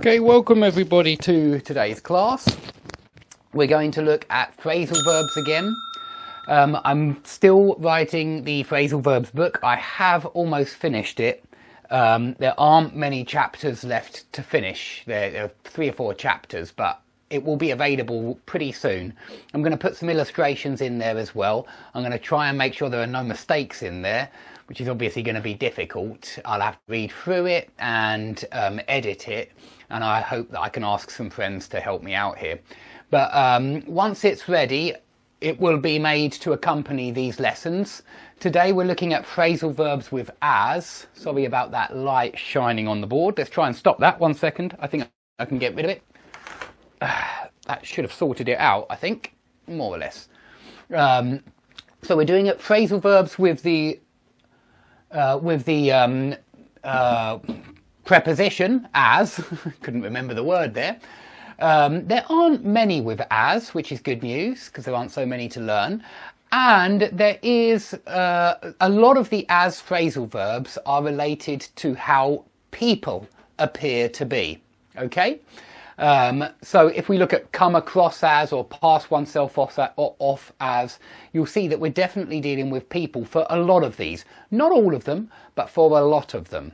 Okay, welcome everybody to today's class. We're going to look at phrasal verbs again. I'm still writing the phrasal verbs book. I have almost finished it. There aren't many chapters left to finish. There are 3 or 4 chapters, but it will be available pretty soon. I'm going to put some illustrations in there as well. I'm going to try and make sure there are no mistakes in there, which is obviously going to be difficult. I'll have to read through it and edit it, and I hope that I can ask some friends to help me out here. But once it's ready, it will be made to accompany these lessons. Today we're looking at phrasal verbs with as. Sorry about that light shining on the board. Let's try and stop that 1 second. I think I can get rid of it. That should have sorted it out, I think, more or less. So we're doing it phrasal verbs with the preposition as. Couldn't remember the word there. There aren't many with as, which is good news because there aren't so many to learn. And there is a lot of the as phrasal verbs are related to how people appear to be. Okay? So if we look at come across as or pass oneself off as, you'll see that we're definitely dealing with people for a lot of these. Not all of them, but for a lot of them.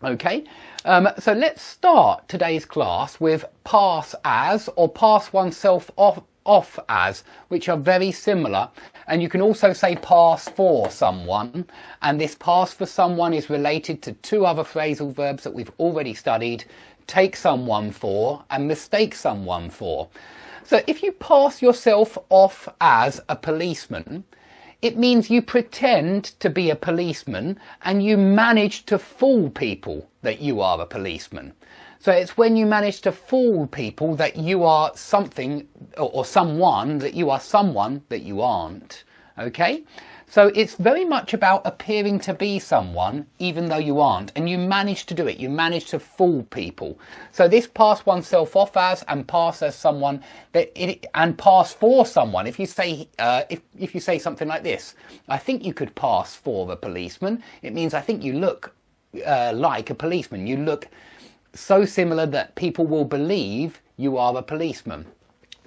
Okay, so let's start today's class with pass as or pass oneself off as, which are very similar. And you can also say pass for someone, and this pass for someone is related to 2 other phrasal verbs that we've already studied: take someone for and mistake someone for. So if you pass yourself off as a policeman, it means you pretend to be a policeman and you manage to fool people that you are a policeman. So it's when you manage to fool people that you are something or someone, that you are someone that you aren't. Okay? So it's very much about appearing to be someone even though you aren't, and you manage to do it. You manage to fool people. So this pass oneself off as and pass as someone and pass for someone. If you say if you say something like this, I think you could pass for a policeman. It means I think you look like a policeman. You look so similar that people will believe you are a policeman.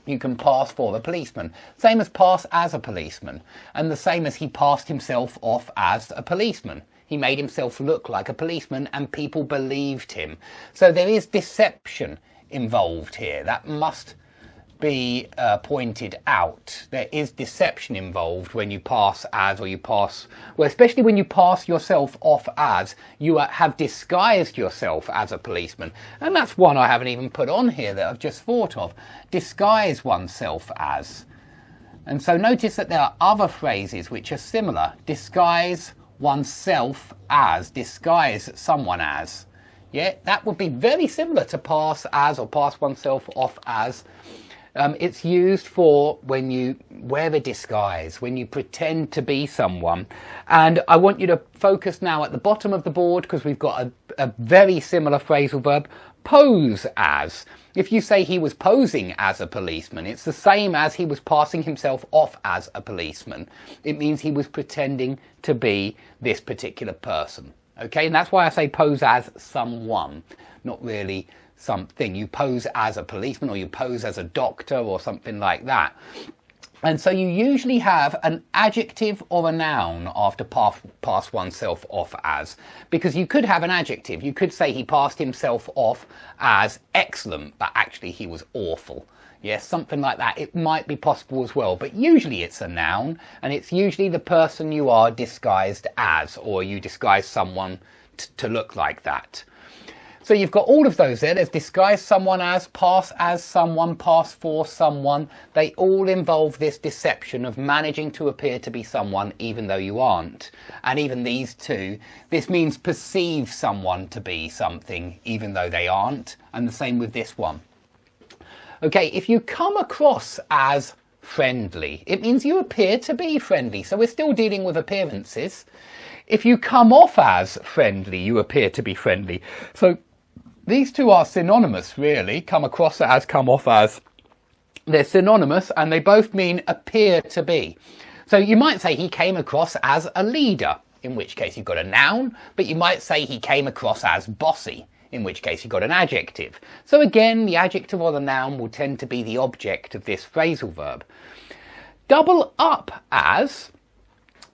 You can pass for a policeman. Same as pass as a policeman. And the same as he passed himself off as a policeman. He made himself look like a policeman and people believed him. So there is deception involved here. That must be pointed out. There is deception involved when you pass as, or you pass, well, especially when you pass yourself off as, you have disguised yourself as a policeman. And that's one I haven't even put on here that I've just thought of. Disguise oneself as. And so notice that there are other phrases which are similar. Disguise oneself as, disguise someone as. Yeah, that would be very similar to pass as or pass oneself off as. It's used for when you wear a disguise, when you pretend to be someone. And I want you to focus now at the bottom of the board, because we've got a very similar phrasal verb, pose as. If you say he was posing as a policeman, it's the same as he was passing himself off as a policeman. It means he was pretending to be this particular person. Okay, and that's why I say pose as someone, not really something. You pose as a policeman, or you pose as a doctor, or something like that. And so you usually have an adjective or a noun after pass oneself off as, because you could have an adjective. You could say he passed himself off as excellent, but actually he was awful. Yes, something like that. It might be possible as well, but usually it's a noun, and it's usually the person you are disguised as, or you disguise someone to look like that. So you've got all of those there. There's disguise someone as, pass someone, pass for someone. They all involve this deception of managing to appear to be someone even though you aren't. And even these 2, this means perceive someone to be something even though they aren't. And the same with this one. Okay, if you come across as friendly, it means you appear to be friendly. So we're still dealing with appearances. If you come off as friendly, you appear to be friendly. So these 2 are synonymous, really. Come across as, come off as. They're synonymous, and they both mean appear to be. So you might say he came across as a leader, in which case you've got a noun, but you might say he came across as bossy, in which case you've got an adjective. So again, the adjective or the noun will tend to be the object of this phrasal verb. Double up as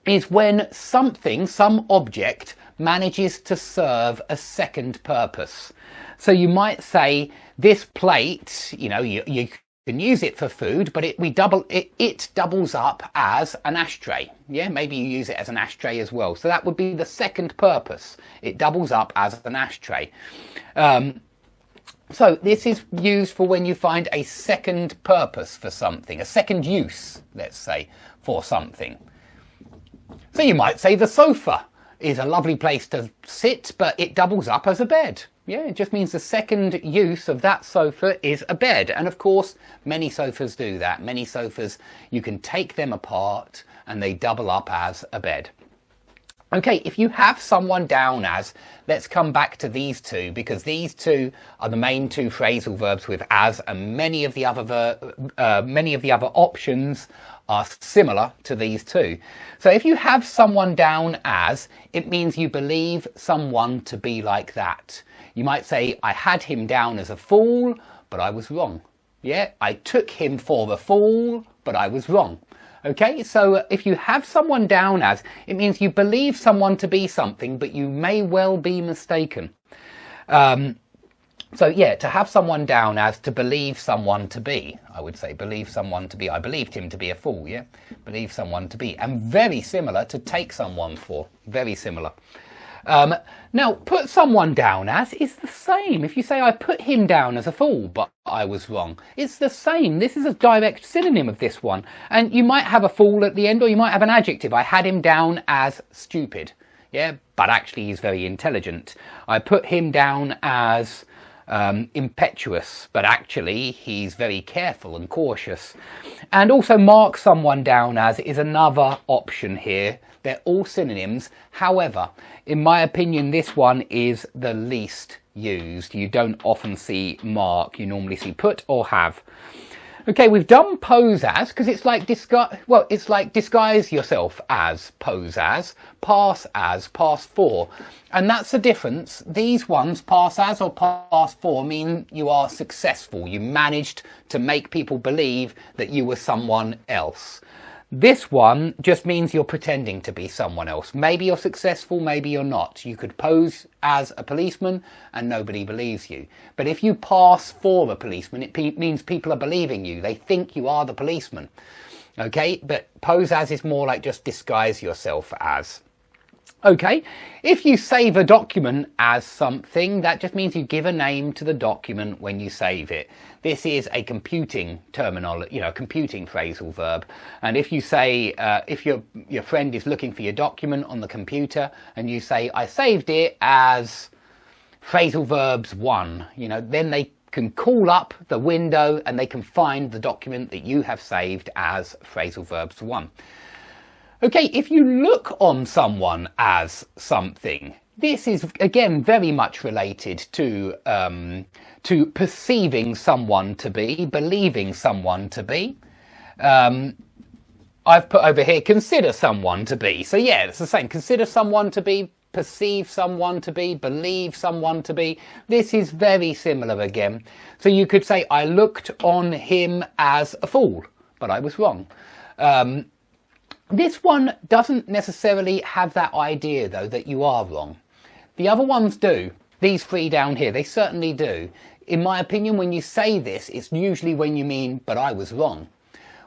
is when something, some object, manages to serve a second purpose. So you might say this plate, you know, you can use it for food, but it doubles up as an ashtray. Yeah, maybe you use it as an ashtray as well. So that would be the second purpose. It doubles up as an ashtray. So this is used for when you find a second purpose for something, a second use, let's say, for something. So you might say the sofa is a lovely place to sit, but it doubles up as a bed. Yeah, it just means the second use of that sofa is a bed. And of course, many sofas do that. Many sofas, you can take them apart and they double up as a bed. Okay, if you have someone down as, let's come back to these two, because these two are the main two phrasal verbs with as, and many of the other options are similar to these two. So if you have someone down as, it means you believe someone to be like that. You might say, I had him down as a fool, but I was wrong. Yeah, I took him for the fool, but I was wrong. Okay, so if you have someone down as, it means you believe someone to be something, but you may well be mistaken. So yeah, to have someone down as, to believe someone to be, I would say, believe someone to be. I believed him to be a fool, yeah? Believe someone to be. And very similar to take someone for, very similar. Now, put someone down as is the same. If you say, I put him down as a fool, but I was wrong, it's the same. This is a direct synonym of this one. And you might have a fool at the end, or you might have an adjective. I had him down as stupid. Yeah, but actually he's very intelligent. I put him down as impetuous, but actually he's very careful and cautious. And also mark someone down as is another option here. They're all synonyms. However, in my opinion, this one is the least used. You don't often see mark. You normally see put or have. Okay, we've done pose as, because it's like disguise yourself as, pose as, pass for. And that's the difference. These ones, pass as or pass for, mean you are successful. You managed to make people believe that you were someone else. This one just means you're pretending to be someone else. Maybe you're successful, maybe you're not. You could pose as a policeman and nobody believes you. But if you pass for a policeman, it means people are believing you. They think you are the policeman. Okay, but pose as is more like just disguise yourself as. Okay, if you save a document as something, that just means you give a name to the document when you save it. This is a computing terminology, a computing phrasal verb. And if you say, if your friend is looking for your document on the computer and you say, I saved it as phrasal verbs 1, then they can call up the window and they can find the document that you have saved as phrasal verbs 1. Okay, if you look on someone as something, this is again very much related to perceiving someone to be, believing someone to be. I've put over here, consider someone to be. So yeah, it's the same. Consider someone to be, perceive someone to be, believe someone to be. This is very similar again. So you could say, I looked on him as a fool, but I was wrong. This one doesn't necessarily have that idea, though, that you are wrong. The other ones do. These three down here, they certainly do. In my opinion, when you say this, it's usually when you mean, but I was wrong.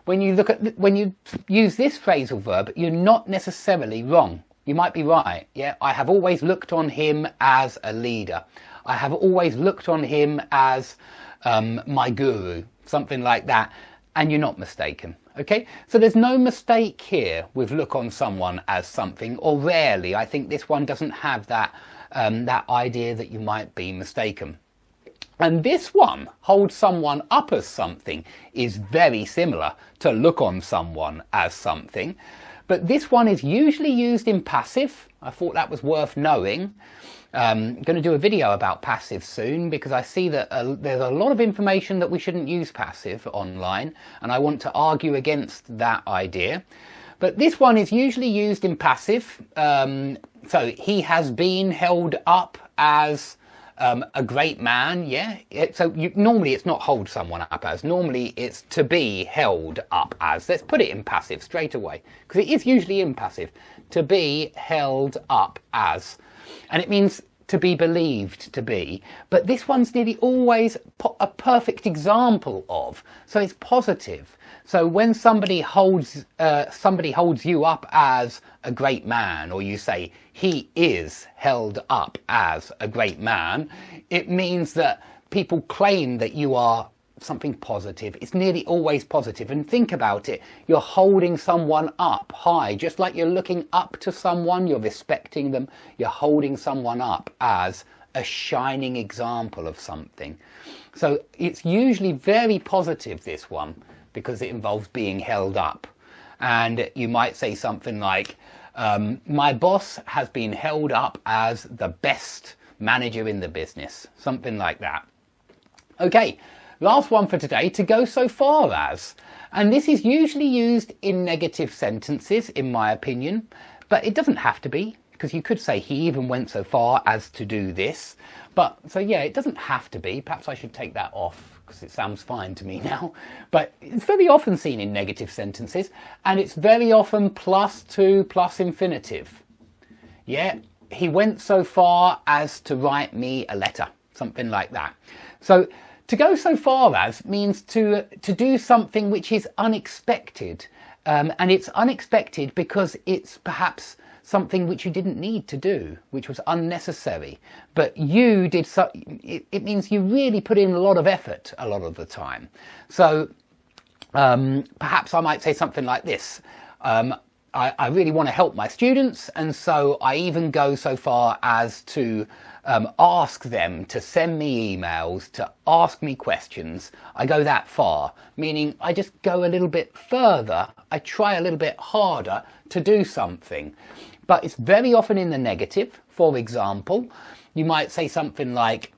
When you use this phrasal verb, you're not necessarily wrong. You might be right. Yeah, I have always looked on him as a leader. I have always looked on him as my guru, something like that. And you're not mistaken. Okay, so there's no mistake here with look on someone as something, or rarely. I think this one doesn't have that that idea that you might be mistaken. And this one, hold someone up as something, is very similar to look on someone as something. But this one is usually used in passive. I thought that was worth knowing. I'm going to do a video about passive soon, because I see that there's a lot of information that we shouldn't use passive online, and I want to argue against that idea. But this one is usually used in passive. So he has been held up as A great man, yeah. Normally it's not hold someone up as. Normally it's to be held up as. Let's put it in passive straight away, because it is usually in passive. To be held up as. And it means to be believed to be. But this one's nearly always a perfect example of. So it's positive. So when somebody holds you up as a great man, or you say he is held up as a great man, it means that people claim that you are something positive. It's nearly always positive. And think about it, you're holding someone up high, just like you're looking up to someone, you're respecting them, you're holding someone up as a shining example of something. So it's usually very positive, this one, because it involves being held up. And you might say something like, my boss has been held up as the best manager in the business, something like that. Okay, last one for today, to go so far as. And this is usually used in negative sentences, in my opinion, but it doesn't have to be, because you could say he even went so far as to do this. But so yeah, it doesn't have to be. Perhaps I should take that off, because it sounds fine to me now. But it's very often seen in negative sentences, and it's very often +2 plus infinitive. Yeah, he went so far as to write me a letter, something like that. So to go so far as means to do something which is unexpected. And it's unexpected because it's perhaps something which you didn't need to do, which was unnecessary. But you did so. It means you really put in a lot of effort a lot of the time. So perhaps I might say something like this. I really want to help my students, and so I even go so far as to ask them to send me emails, to ask me questions. I go that far, meaning I just go a little bit further. I try a little bit harder to do something. But it's very often in the negative. For example, you might say something like,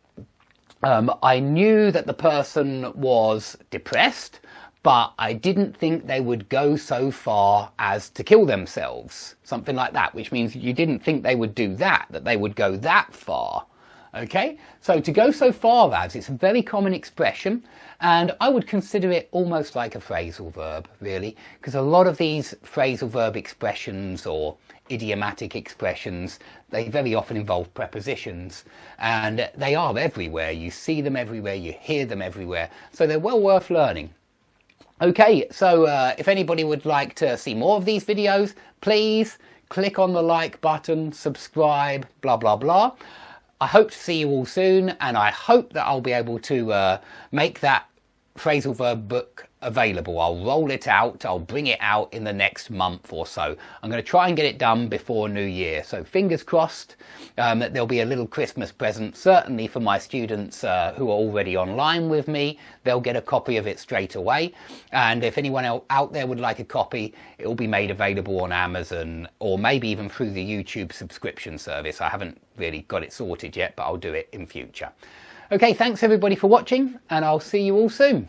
I knew that the person was depressed, but I didn't think they would go so far as to kill themselves. Something like that, which means you didn't think they would do that they would go that far. Okay, so to go so far as, it's a very common expression, and I would consider it almost like a phrasal verb, really, because a lot of these phrasal verb expressions or idiomatic expressions, they very often involve prepositions, and they are everywhere. You see them everywhere, you hear them everywhere, so they're well worth learning. Okay, so if anybody would like to see more of these videos, please click on the like button, subscribe, blah, blah, blah. I hope to see you all soon, and I hope that I'll be able to make that phrasal verb book available. I'll roll it out, I'll bring it out in the next month or so. I'm going to try and get it done before New Year, so fingers crossed that there'll be a little Christmas present, certainly for my students who are already online with me. They'll get a copy of it straight away, and if anyone out there would like a copy, it will be made available on Amazon, or maybe even through the YouTube subscription service. I haven't really got it sorted yet, but I'll do it in future. Okay, thanks everybody for watching, and I'll see you all soon.